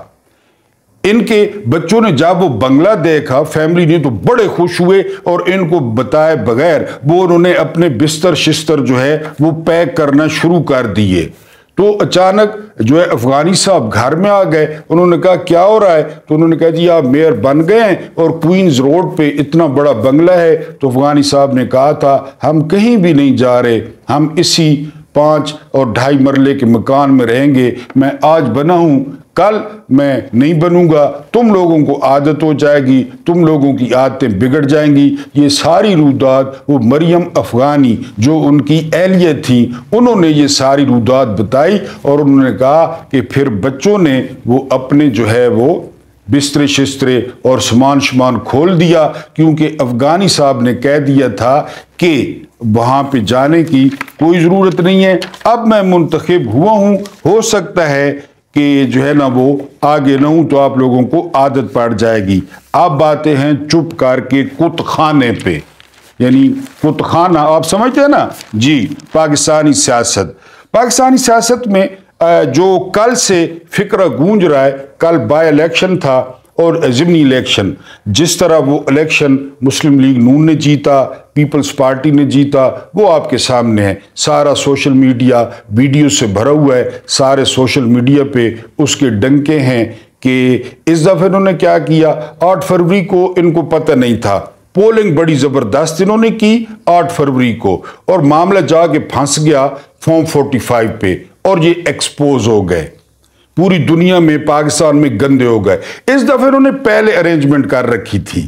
इनके बच्चों ने जब वो बंगला देखा, फैमिली ने, तो बड़े खुश हुए और इनको बताए बगैर वो उन्होंने अपने बिस्तर शिस्तर जो है वो पैक करना शुरू कर दिए। तो अचानक जो है अफगानी साहब घर में आ गए। उन्होंने कहा क्या हो रहा है? तो उन्होंने कहा जी आप मेयर बन गए हैं और क्वींस रोड पे इतना बड़ा बंगला है। तो अफगानी साहब ने कहा था हम कहीं भी नहीं जा रहे, हम इसी 5 और 2.5 मरले के मकान में रहेंगे। मैं आज बना हूं, कल मैं नहीं बनूंगा, तुम लोगों को आदत हो जाएगी, तुम लोगों की आदतें बिगड़ जाएंगी। ये सारी रुदात वो मरियम अफगानी जो उनकी एहलियत थी उन्होंने ये सारी रुदात बताई, और उन्होंने कहा कि फिर बच्चों ने वो अपने जो है वो बिस्तरे शिस्तरे और सामान खोल दिया, क्योंकि अफगानी साहब ने कह दिया था कि वहां पे जाने की कोई ज़रूरत नहीं है, अब मैं मुंतखब हुआ हूं, हो सकता है कि जो है ना वो आगे ना हूं तो आप लोगों को आदत पड़ जाएगी। अब बातें हैं चुप करके कुतखाने पे, यानी कुतखाना आप समझते हैं ना जी। पाकिस्तानी सियासत में जो कल से फिक्र गूंज रहा है, कल बाय इलेक्शन था और ज़िमनी इलेक्शन, जिस तरह वो इलेक्शन मुस्लिम लीग नून ने जीता, पीपल्स पार्टी ने जीता, वो आपके सामने है। सारा सोशल मीडिया वीडियो से भरा हुआ है, सारे सोशल मीडिया पे उसके डंके हैं कि इस दफ़े इन्होंने क्या किया। 8 फरवरी को इनको पता नहीं था, पोलिंग बड़ी ज़बरदस्त इन्होंने की 8 फरवरी को, और मामला जाके फंस गया फॉर्म 45 पे और ये एक्सपोज हो गए, पूरी दुनिया में पाकिस्तान में गंदे हो गए। इस दफे इन्होंने पहले अरेंजमेंट कर रखी थी,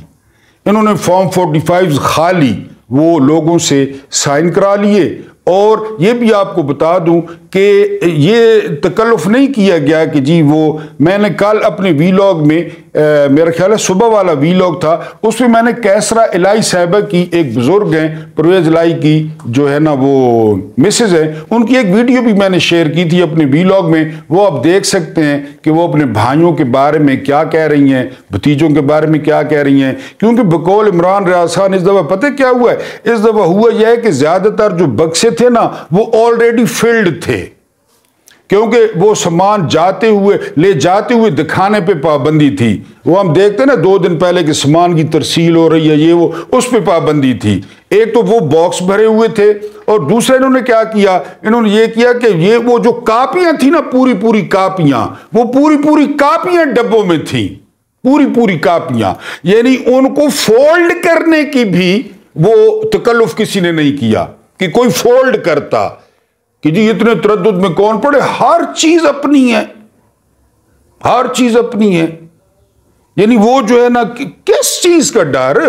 इन्होंने फॉर्म 45 खाली वो लोगों से साइन करा लिए। और ये भी आपको बता दूं कि ये तकल्लुफ़ नहीं किया गया कि जी वो, मैंने कल अपने वीलॉग में मेरा ख्याल है सुबह वाला वीलॉग था, उसमें मैंने कैसरा इलाई साहिबा की, एक बुजुर्ग हैं परवेज इलाई की जो है ना वो मिसेज हैं, उनकी एक वीडियो भी मैंने शेयर की थी अपने वीलॉग में। वो आप देख सकते हैं कि वो अपने भाइयों के बारे में क्या कह रही हैं, भतीजों के बारे में क्या कह रही हैं, क्योंकि बकौल इमरान रियाज खान इस दफ़ा पता क्या हुआ है, इस दफ़ा हुआ यह है कि ज़्यादातर जो बक्से थे ना वो ऑलरेडी फिल्ड थे, क्योंकि वो सामान ले जाते हुए दिखाने पे पाबंदी थी। वो हम देखते ना 2 दिन पहले कि सामान की तरसील हो रही है, ये वो, उस पे पाबंदी थी। एक तो वो बॉक्स भरे हुए थे, और दूसरा इन्होंने क्या किया, इन्होंने ये किया कि ये वो जो कापियां थी ना, पूरी कापियां, वो पूरी कापियां डब्बों में थी, पूरी कापियां, यानी उनको फोल्ड करने की भी वो तकल्लुफ किसी ने नहीं किया कि कोई फोल्ड करता कि जी इतने तरद्दुद में कौन पड़े। हर चीज अपनी है, हर चीज अपनी है। यानी वो जो है ना किस चीज का डर,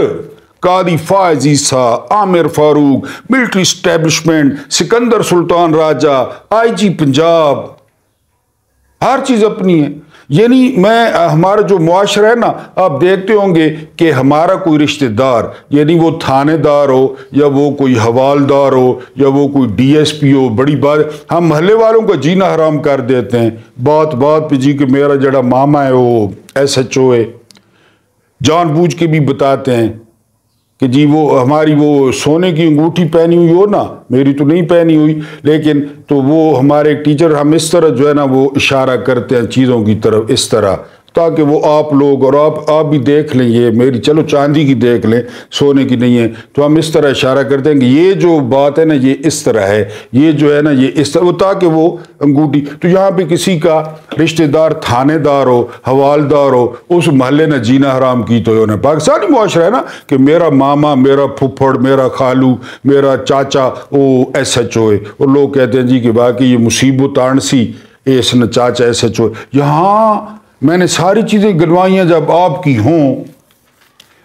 कादी फायज ईसा, Aamir Farooq, military establishment, Sikandar Sultan Raja, IG Punjab, हर चीज अपनी है। यानी हमारा जो मुआशरा है ना, आप देखते होंगे कि हमारा कोई रिश्तेदार, यानी वो थानेदार हो या वो कोई हवालदार हो या वो कोई DSP हो, बड़ी बात, हम महल्ले वालों का जीना हराम कर देते हैं। बात पे जी कि मेरा जड़ा मामा है वो SHO है, जानबूझ के भी बताते हैं کہ جی وہ ہماری وہ سونے کی انگوٹھی پہنی ہوئی ہو نا، میری تو نہیں پہنی ہوئی، لیکن تو وہ ہمارے ٹیچر ہم اس طرح جو ہے نا وہ اشارہ کرتے ہیں چیزوں کی طرف اس طرح، تاکہ وہ آپ لوگ اور آپ بھی دیکھ لیں، یہ میری چلو چاندی کی دیکھ لیں، سونے کی نہیں ہے، تو ہم اس طرح اشارہ کرتے ہیں کہ یہ جو بات ہے نا یہ اس طرح ہے، یہ جو ہے نا یہ اس طرح، وہ تاکہ وہ انگوٹھی، تو یہاں پہ کسی کا رشتہ دار تھانے دار ہو، حوالدار ہو، اس محلے نے جینا حرام کی تو انہیں پاکستانی معاشرہ ہے نا کہ میرا ماما، میرا پھپھڑ، میرا خالو، میرا چاچا وہ ایس ایچ او ہے، اور لوگ کہتے ہیں جی کہ باقی یہ مصیبت آنسی اس نے چاچا ایس ایچ او، یہاں میں نے ساری چیزیں گنوائی ہیں، جب آپ کی ہوں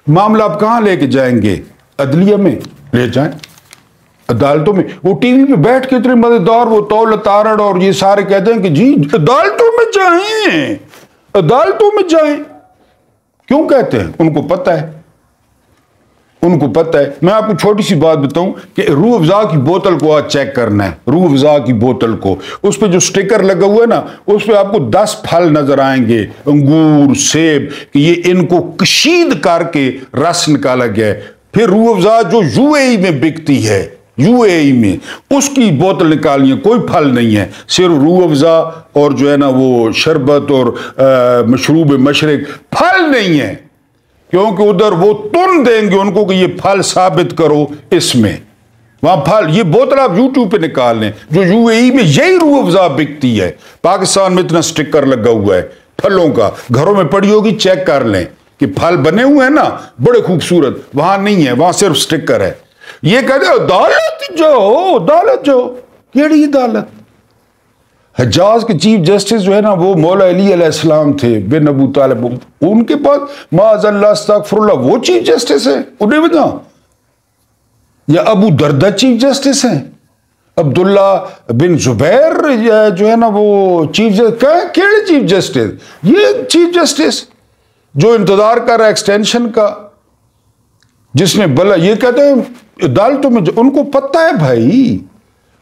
معاملہ آپ کہاں لے کے جائیں گے؟ عدلیہ میں لے جائیں، عدالتوں میں۔ وہ ٹی وی پہ بیٹھ کے اتنے مزیدار وہ طول تارڑ اور یہ سارے کہتے ہیں کہ جی عدالتوں میں جائیں، عدالتوں میں جائیں، کیوں کہتے ہیں؟ ان کو پتہ ہے، ان کو پتہ ہے۔ میں آپ کو چھوٹی سی بات بتاؤں کہ روح افزا کی بوتل کو آج چیک کرنا ہے، روح افزا کی بوتل کو، اس پہ جو سٹیکر لگا ہوا ہے نا، اس پہ آپ کو 10 پھل نظر آئیں گے، انگور، سیب، کہ یہ ان کو کشید کر کے رس نکالا گیا ہے۔ پھر روح افزا جو یو اے ای میں بکتی ہے، یو اے ای میں، اس کی بوتل نکالی ہے، کوئی پھل نہیں ہے، صرف روح افزا اور جو ہے نا وہ شربت اور مشروب مشرق، پھل نہیں ہے، کیونکہ ادھر وہ تن دیں گے ان کو کہ یہ پھل ثابت کرو اس میں، وہاں پھل، یہ بوتل آپ یوٹیوب پہ نکال لیں، جو یو اے ای میں یہی روح افزا بکتی ہے، پاکستان میں اتنا سٹکر لگا ہوا ہے پھلوں کا، گھروں میں پڑی ہوگی، چیک کر لیں کہ پھل بنے ہوئے ہیں نا بڑے خوبصورت، وہاں نہیں ہے، وہاں صرف سٹکر ہے۔ یہ کہتے ہیں عدالت جاؤ، عدالت جاؤ، کیڑی عدالت؟ حجاز کے چیف جسٹس جو ہے نا وہ مولا علی علیہ السلام تھے بن ابو طالب، ان کے پاس معاذ اللہ استغفر اللہ وہ چیف جسٹس ہیں، انہیں بتا، یا ابو دردہ چیف جسٹس ہیں، عبداللہ بن زبیر جو ہے نا وہ چیف جسٹس، کیڑے چیف جسٹس؟ یہ چیف جسٹس جو انتظار کر رہا ہے ایکسٹینشن کا، جس نے بلا، یہ کہتے ہیں عدالتوں میں، ان کو پتہ ہے بھائی،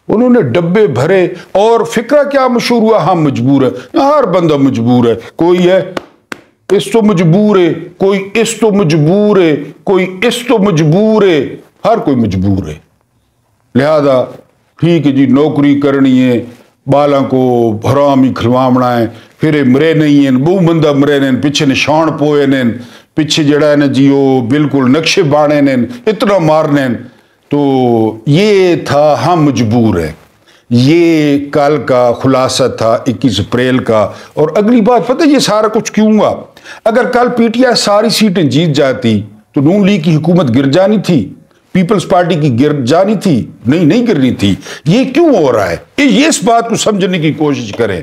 انہوں نے ڈبے بھرے، اور فکرہ کیا مشہور ہوا؟ ہم مجبور ہے، ہر بندہ مجبور ہے، کوئی ہے اس تو مجبور ہے، کوئی اس تو مجبور ہے، کوئی اس تو مجبور ہے، ہر کوئی مجبور ہے، لہذا ٹھیک ہے جی نوکری کرنی ہے، بالاں کو حرام ہی کھلوامنا ہے، پھر مرے نہیں ہیں، بہو بندہ مرے نہیں، پیچھے نشان پوئے نہیں، پیچھے جڑا ہے نا جی وہ بالکل نقشے باڑے نہیں، اتنا مارنے، تو یہ تھا ہم مجبور ہیں، یہ کل کا خلاصہ تھا 21 اپریل کا۔ اور اگلی بات پتہ یہ سارا کچھ کیوں ہوا؟ اگر کل پی ٹی آئی ساری سیٹیں جیت جاتی تو نون لیگ کی حکومت گر جانی تھی، پیپلز پارٹی کی گر جانی تھی، نہیں گرنی تھی۔ یہ کیوں ہو رہا ہے؟ یہ اس بات کو سمجھنے کی کوشش کریں۔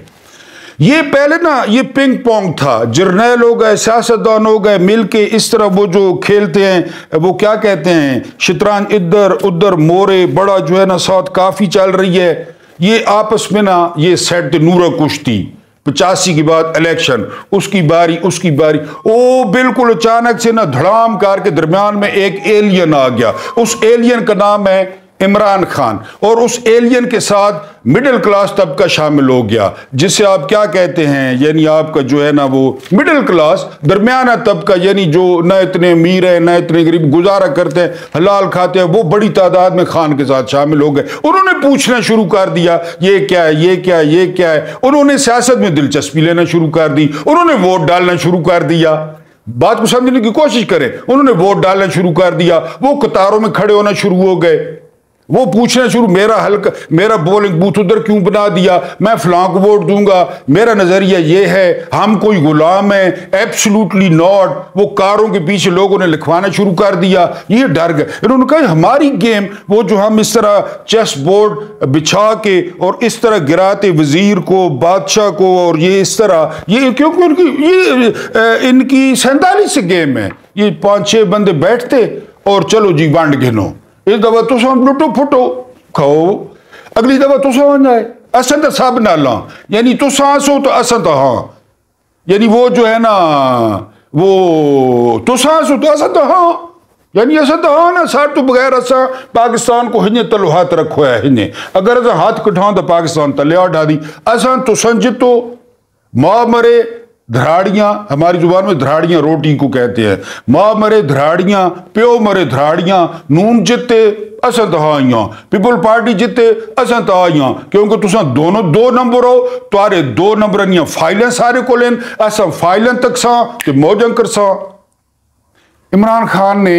یہ پہلے نا یہ پنگ پونگ تھا، جرنیل ہو گئے، سیاستدان ہو گئے، مل کے اس طرح وہ جو کھیلتے ہیں، وہ کیا کہتے ہیں، شطرنج، ادھر ادھر مورے بڑا جو ہے نا ساتھ کافی چل رہی ہے، یہ آپس میں نا یہ سیٹ نورا کشتی، 85 کے بعد الیکشن، اس کی باری، اس کی باری، او بالکل اچانک سے نا دھڑام کر کے درمیان میں ایک ایلین آ گیا، اس ایلین کا نام ہے عمران خان، اور اس ایلین کے ساتھ مڈل کلاس طبقہ شامل ہو گیا، جس سے آپ کیا کہتے ہیں، یعنی آپ کا جو ہے نا وہ مڈل کلاس درمیانہ طبقہ، یعنی جو نہ اتنے امیر ہیں نہ اتنے غریب، گزارا کرتے ہیں، حلال کھاتے ہیں، وہ بڑی تعداد میں خان کے ساتھ شامل ہو گئے۔ انہوں نے پوچھنا شروع کر دیا یہ کیا ہے، یہ کیا ہے، یہ کیا ہے، انہوں نے سیاست میں دلچسپی لینا شروع کر دی، انہوں نے ووٹ ڈالنا شروع کر دیا۔ بات کو سمجھنے کی کوشش کریں، انہوں نے ووٹ ڈالنا شروع کر دیا، وہ قطاروں میں کھڑے ہونا شروع ہو گئے، وہ پوچھنا شروع، میرا بولنگ بوتھ ادھر کیوں بنا دیا، میں فلاں کو ووٹ دوں گا، میرا نظریہ یہ ہے، ہم کوئی غلام ہیں، ایبسلوٹلی ناٹ۔ وہ کاروں کے پیچھے لوگوں نے لکھوانا شروع کر دیا، یہ ڈر گئے، انہوں نے کہا ہماری گیم، وہ جو ہم اس طرح چیس بورڈ بچھا کے اور اس طرح گراتے وزیر کو، بادشاہ کو، اور یہ اس طرح، یہ کیونکہ ان کی 47 سے گیم ہے، یہ 5-6 بندے بیٹھتے اور چلو جی ونڈ گھنو، اس دفعہ تو ہم لٹو پھٹو کھاؤ، اگلی دفعہ تو سو جائے، اصل تو سب نہ لاں، یعنی تو سانسو تو اصل تو ہاں، یعنی وہ جو ہے نا وہ تو سانسو تو اصل تو ہاں، یعنی اصل تو ہاں نا، سار تو بغیر اسا پاکستان کو ہنجے تلو ہاتھ رکھو ہے ہنجے، اگر اسا ہاتھ کٹھاؤں تو پاکستان تلے آٹھا دی، اسا تو سنجتو ماں مرے دھراڑیاں ہماری زبان میں دھراڑیاں روٹی کو کہتے ہیں. ماں مرے دھراڑیاں پیو مرے دھراڑیاں نون جتے اساں تہائیاں پیپل پارٹی جتے اساں تہائیاں کیونکہ تساں دونوں 2 نمبر ہو توارے 2 نمبرانیاں فائلیں سارے کو لین اساں فائلیں تک ساں کہ موجن کر ساں. عمران خان نے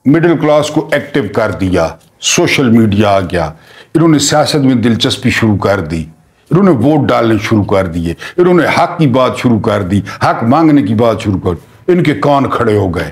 مڈل کلاس کو ایکٹیو کر دیا. سوشل میڈیا آ گیا. انہوں نے سیاست میں دلچسپی شروع کر دی. انہوں نے ووٹ ڈالنے شروع کر دیے. انہوں نے حق کی بات شروع کر دی. حق مانگنے کی بات شروع کر دی. ان کے کان کھڑے ہو گئے.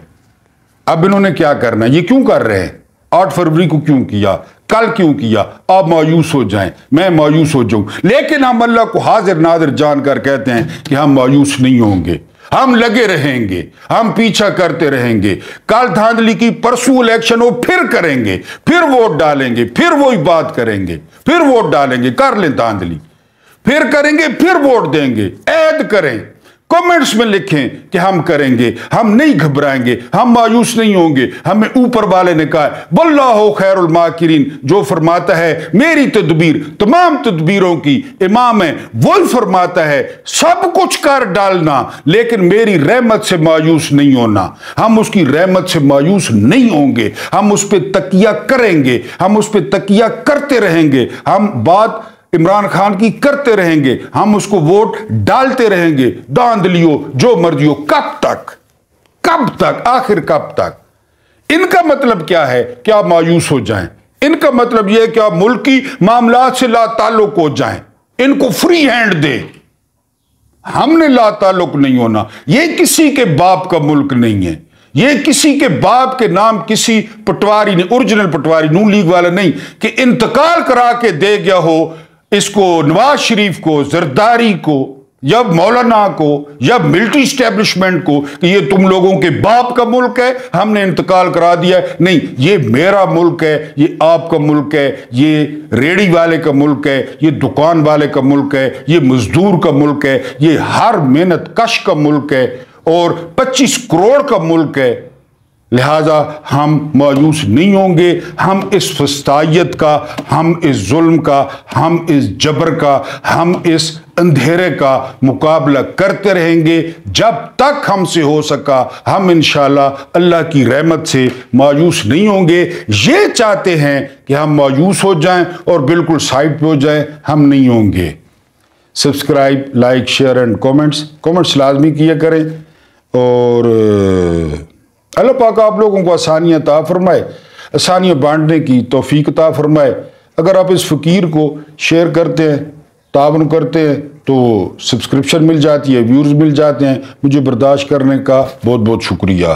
اب انہوں نے کیا کرنا ہے؟ یہ کیوں کر رہے ہیں؟ 8 فروری کو کیوں کیا؟ کل کیوں کیا؟ آپ مایوس ہو جائیں، میں مایوس ہو جاؤں، لیکن ہم اللہ کو حاضر ناظر جان کر کہتے ہیں کہ ہم مایوس نہیں ہوں گے. ہم لگے رہیں گے، ہم پیچھا کرتے رہیں گے. کل دھاندلی کی، پرسوں الیکشن ہو پھر کریں گے، پھر ووٹ ڈالیں گے، پھر وہی بات کریں گے، پھر ووٹ ڈالیں گے. کر لیں دھاندلی، پھر کریں گے، پھر ووٹ دیں گے. عید کریں، کمنٹس میں لکھیں کہ ہم کریں گے. ہم نہیں گھبرائیں گے، ہم مایوس نہیں ہوں گے. ہمیں اوپر والے نے کہا ہے واللہ خیر الماکرین، جو فرماتا ہے میری تدبیر تمام تدبیروں کی امام ہے، وہی فرماتا ہے سب کچھ کر ڈالنا لیکن میری رحمت سے مایوس نہیں ہونا. ہم اس کی رحمت سے مایوس نہیں ہوں گے. ہم اس پہ تکیہ کریں گے، ہم اس پہ تکیہ کرتے رہیں گے. ہم بات عمران خان کی کرتے رہیں گے، ہم اس کو ووٹ ڈالتے رہیں گے. داندلیو جو مرضی ہو. کب تک؟ کب تک؟ آخر کب تک؟ ان کا مطلب کیا ہے کہ آپ مایوس ہو جائیں؟ ان کا مطلب یہ ہے کہ آپ ملکی معاملات سے لا تعلق ہو جائیں. ان کو فری ہینڈ دے. ہم نے لا تعلق نہیں ہونا. یہ کسی کے باپ کا ملک نہیں ہے. یہ کسی کے باپ کے نام کسی پٹواری نہیں، اوریجنل پٹواری نون لیگ والا نہیں کہ انتقال کرا کے دے گیا ہو اس کو، نواز شریف کو، زرداری کو، یا مولانا کو، یا ملٹری اسٹیبلشمنٹ کو کہ یہ تم لوگوں کے باپ کا ملک ہے، ہم نے انتقال کرا دیا ہے. نہیں، یہ میرا ملک ہے، یہ آپ کا ملک ہے، یہ ریڑی والے کا ملک ہے، یہ دکان والے کا ملک ہے، یہ مزدور کا ملک ہے، یہ ہر محنت کش کا ملک ہے اور 25 کروڑ کا ملک ہے. لہذا ہم مایوس نہیں ہوں گے. ہم اس فسطائیت کا، ہم اس ظلم کا، ہم اس جبر کا، ہم اس اندھیرے کا مقابلہ کرتے رہیں گے جب تک ہم سے ہو سکا. ہم انشاءاللہ اللہ کی رحمت سے مایوس نہیں ہوں گے. یہ چاہتے ہیں کہ ہم مایوس ہو جائیں اور بالکل سائڈ پہ ہو جائیں، ہم نہیں ہوں گے. Subscribe, like, share and comments لازمی کیا کریں. اور اللہ پاک آپ لوگوں کو آسانیاں عطا فرمائے، آسانیاں بانٹنے کی توفیق عطا فرمائے. اگر آپ اس فقیر کو شیئر کرتے ہیں، تعاون کرتے ہیں تو سبسکرپشن مل جاتی ہے، ویورز مل جاتے ہیں. مجھے برداشت کرنے کا بہت بہت شکریہ.